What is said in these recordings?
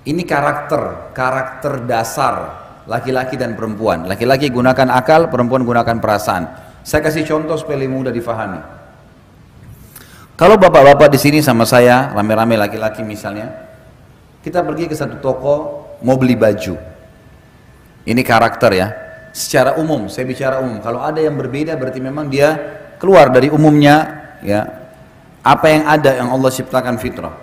Ini karakter dasar laki-laki dan perempuan. Laki-laki gunakan akal, perempuan gunakan perasaan. Saya kasih contoh supaya lebih mudah difahami. Kalau bapak-bapak di sini sama saya, rame-rame laki-laki misalnya, kita pergi ke satu toko mau beli baju. Ini karakter ya. Secara umum, saya bicara umum. Kalau ada yang berbeda berarti memang dia keluar dari umumnya, ya. Apa yang ada yang Allah ciptakan fitrah.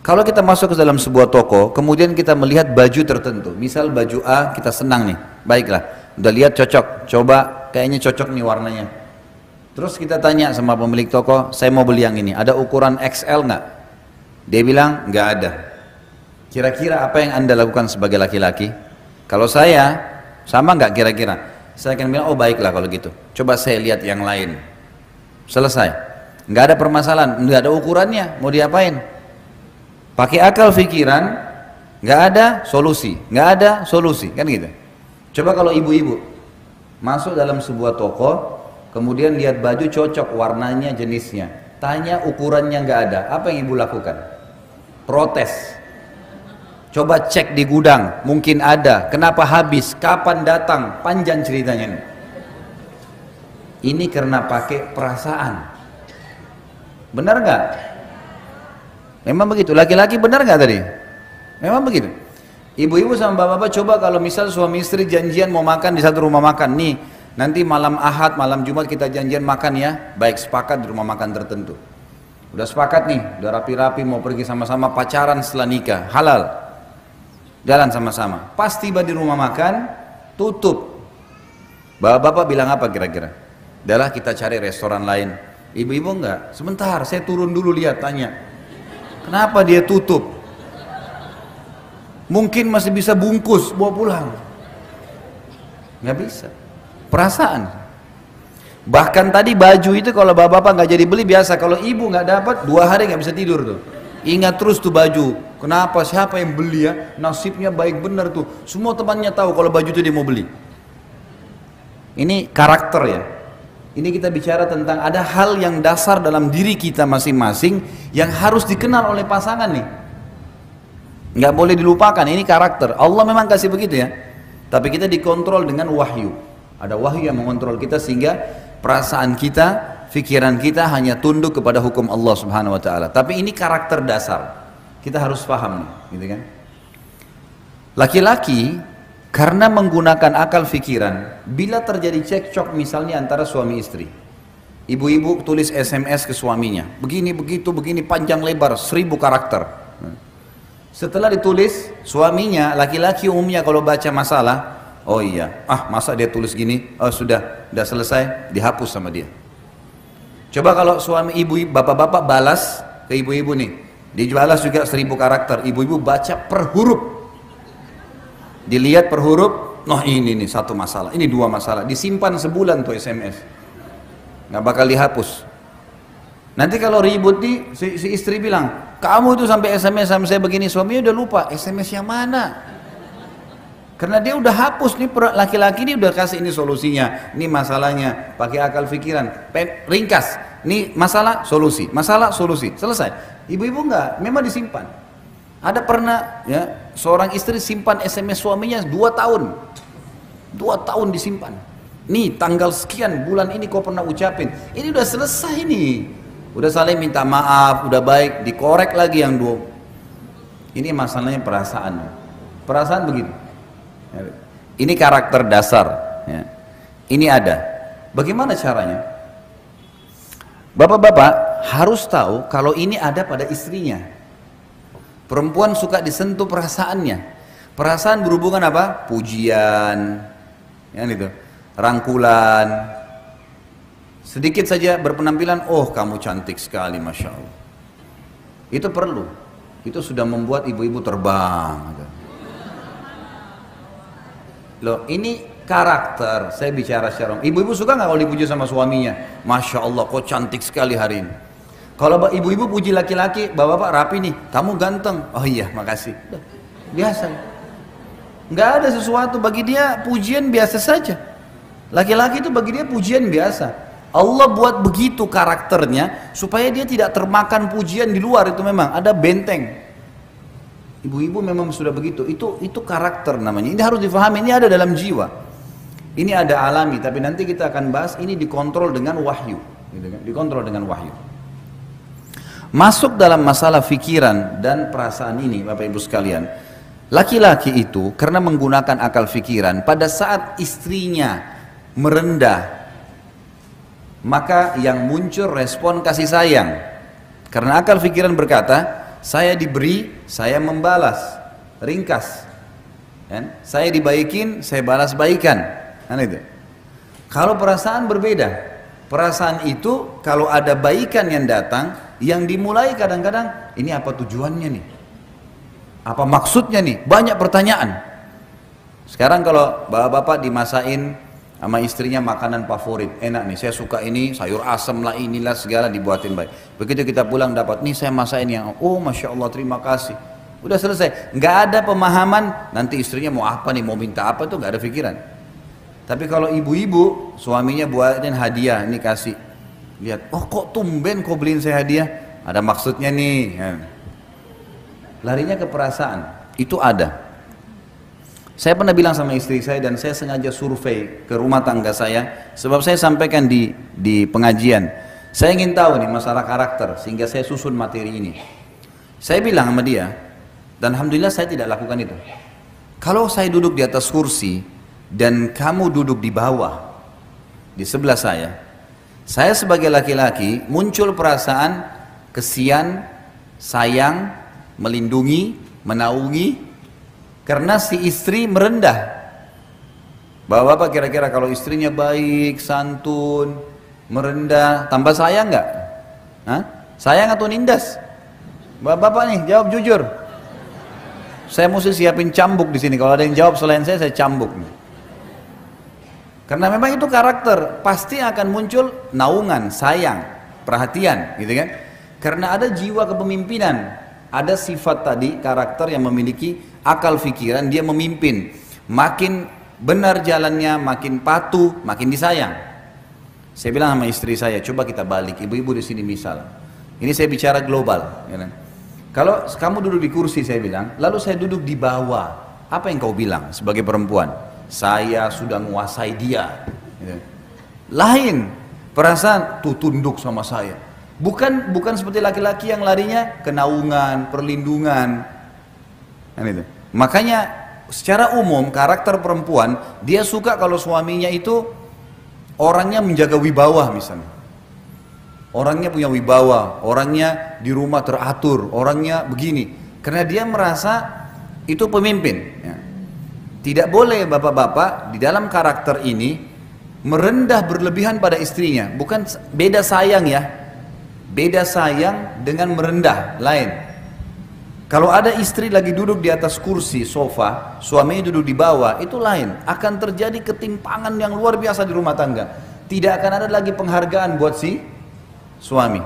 Kalau kita masuk ke dalam sebuah toko, kemudian kita melihat baju tertentu, misal baju A kita senang nih, baiklah, udah lihat cocok, coba kayaknya cocok nih warnanya. Terus kita tanya sama pemilik toko, saya mau beli yang ini, ada ukuran XL nggak? Dia bilang nggak ada. Kira-kira apa yang anda lakukan sebagai laki-laki? Kalau saya, sama nggak kira-kira? Saya akan bilang, oh baiklah kalau gitu, coba saya lihat yang lain. Selesai, nggak ada permasalahan, nggak ada ukurannya, mau diapain? Pakai akal pikiran, nggak ada solusi, kan gitu. Coba kalau ibu-ibu masuk dalam sebuah toko, kemudian lihat baju cocok warnanya, jenisnya, tanya ukurannya nggak ada, apa yang ibu lakukan? Protes. Coba cek di gudang, mungkin ada, kenapa habis, kapan datang, panjang ceritanya nih. Ini karena pakai perasaan. Benar nggak? Memang begitu, laki-laki benar nggak tadi? Memang begitu. Ibu-ibu sama bapak-bapak coba kalau misal suami istri janjian mau makan di satu rumah makan, nih nanti malam Ahad, malam Jumat kita janjian makan ya, baik sepakat di rumah makan tertentu. Udah sepakat nih, udah rapi-rapi mau pergi sama-sama pacaran setelah nikah, halal, jalan sama-sama. Pas tiba di rumah makan, tutup. Bapak-bapak bilang apa kira-kira? Udahlah kita cari restoran lain. Ibu-ibu enggak, sebentar saya turun dulu lihat, tanya. Kenapa dia tutup? Mungkin masih bisa bungkus, bawa pulang. Nggak bisa. Perasaan. Bahkan tadi baju itu kalau bapak-bapak nggak jadi beli biasa. Kalau ibu nggak dapat 2 hari nggak bisa tidur tuh. Ingat terus tuh baju. Kenapa? Siapa yang beli ya? Nasibnya baik benar tuh. Semua temannya tahu kalau baju itu dia mau beli. Ini karakter ya. Ini kita bicara tentang ada hal yang dasar dalam diri kita masing-masing yang harus dikenal oleh pasangan nih. Nggak boleh dilupakan, ini karakter. Allah memang kasih begitu ya. Tapi kita dikontrol dengan wahyu. Ada wahyu yang mengontrol kita sehingga perasaan kita, pikiran kita hanya tunduk kepada hukum Allah Subhanahu wa taala. Tapi ini karakter dasar. Kita harus paham nih, gitu kan? Laki-laki karena menggunakan akal fikiran, bila terjadi cekcok misalnya antara suami istri, ibu-ibu tulis SMS ke suaminya, begini begitu begini panjang lebar 1000 karakter. Setelah ditulis, suaminya laki-laki umumnya kalau baca masalah, oh iya, masa dia tulis gini, oh sudah selesai, dihapus sama dia. Coba kalau suami ibu, bapak-bapak balas ke ibu-ibu nih, dibalas juga 1000 karakter, ibu-ibu baca per huruf. Dilihat per huruf, ini nih satu masalah, ini 2 masalah, disimpan sebulan tuh SMS, nggak bakal dihapus. Nanti kalau ribut nih, si istri bilang, kamu itu sampai SMS sama saya begini, suaminya udah lupa SMS yang mana, karena dia udah hapus nih. Laki-laki ini udah kasih ini solusinya, ini masalahnya, pakai akal pikiran, ringkas, ini masalah solusi, selesai. Ibu-ibu nggak, memang disimpan. Ada pernah ya seorang istri simpan SMS suaminya 2 tahun. 2 tahun disimpan. Nih tanggal sekian bulan ini kau pernah ucapin. Ini udah selesai nih. Udah saling minta maaf, udah baik, dikorek lagi yang 2. Ini masalahnya perasaan. Perasaan begitu. Ini karakter dasar ya. Ini ada. Bagaimana caranya? Bapak-bapak harus tahu kalau ini ada pada istrinya. Perempuan suka disentuh perasaannya. Perasaan berhubungan apa? Pujian, ya gitu, rangkulan. Sedikit saja berpenampilan, oh kamu cantik sekali, masya Allah. Itu perlu. Itu sudah membuat ibu-ibu terbang. Loh, ini karakter. Saya bicara secara ibu-ibu suka nggak kalau dipuji sama suaminya? Masya Allah, kok cantik sekali hari ini. Kalau ibu-ibu puji laki-laki, bapak-bapak rapi nih, kamu ganteng. Oh iya, makasih. Biasa. Nggak ada sesuatu bagi dia, pujian biasa saja. Laki-laki itu bagi dia pujian biasa. Allah buat begitu karakternya supaya dia tidak termakan pujian di luar. Itu memang ada benteng. Ibu-ibu memang sudah begitu. Itu karakter namanya. Ini harus difahami. Ini ada dalam jiwa. Ini ada alami. Tapi nanti kita akan bahas. Ini dikontrol dengan wahyu. Gitu kan? Dikontrol dengan wahyu. Masuk dalam masalah fikiran dan perasaan ini, Bapak Ibu sekalian. Laki-laki itu karena menggunakan akal fikiran, pada saat istrinya merendah, maka yang muncul respon kasih sayang. Karena akal fikiran berkata, saya diberi, saya membalas, ringkas. Kan? Saya dibaikin, saya balas baikan. Kan itu. Kalau perasaan berbeda, perasaan itu kalau ada baikan yang datang, yang dimulai kadang-kadang, ini apa tujuannya nih? Apa maksudnya nih? Banyak pertanyaan. Sekarang kalau bapak-bapak dimasain sama istrinya makanan favorit, enak nih, saya suka ini, sayur asam lah, inilah segala dibuatin baik. Begitu kita pulang dapat, nih saya masain yang, oh Masya Allah terima kasih. Udah selesai, nggak ada pemahaman, nanti istrinya mau apa nih, mau minta apa tuh nggak ada pikiran. Tapi kalau ibu-ibu, suaminya buatin hadiah, ini kasih. Lihat, oh kok tumben kau beliin saya hadiah, ada maksudnya nih. Larinya ke perasaan, itu ada. Saya pernah bilang sama istri saya dan saya sengaja survei ke rumah tangga saya, sebab saya sampaikan di pengajian. Saya ingin tahu nih masalah karakter, sehingga saya susun materi ini. Saya bilang sama dia, dan alhamdulillah saya tidak lakukan itu. Kalau saya duduk di atas kursi dan kamu duduk di bawah, di sebelah saya sebagai laki-laki muncul perasaan kesian, sayang, melindungi, menaungi, karena si istri merendah. Bapak-bapak kira-kira kalau istrinya baik, santun, merendah, tambah sayang nggak? Sayang atau nindas? Bapak-bapak nih jawab jujur. Saya mesti siapin cambuk di sini. Kalau ada yang jawab selain saya cambuk. Karena memang itu karakter, pasti akan muncul naungan, sayang, perhatian, gitu kan? Karena ada jiwa kepemimpinan, ada sifat tadi, karakter yang memiliki akal fikiran, dia memimpin. Makin benar jalannya, makin patuh, makin disayang. Saya bilang sama istri saya, coba kita balik, ibu-ibu di sini misal. Ini saya bicara global, ya kan? Kalau kamu duduk di kursi, saya bilang, lalu saya duduk di bawah, apa yang kau bilang sebagai perempuan? Saya sudah menguasai dia. Lain perasaan tuh tunduk sama saya. Bukan seperti laki-laki yang larinya kenaungan, perlindungan. Makanya secara umum karakter perempuan dia suka kalau suaminya itu orangnya menjaga wibawa misalnya. Orangnya punya wibawa, orangnya di rumah teratur, orangnya begini. Karena dia merasa itu pemimpin. Ya. Tidak boleh bapak-bapak di dalam karakter ini merendah berlebihan pada istrinya. Bukan beda sayang ya. Beda sayang dengan merendah, lain. Kalau ada istri lagi duduk di atas kursi, sofa, suaminya duduk di bawah, itu lain. Akan terjadi ketimpangan yang luar biasa di rumah tangga. Tidak akan ada lagi penghargaan buat si suami.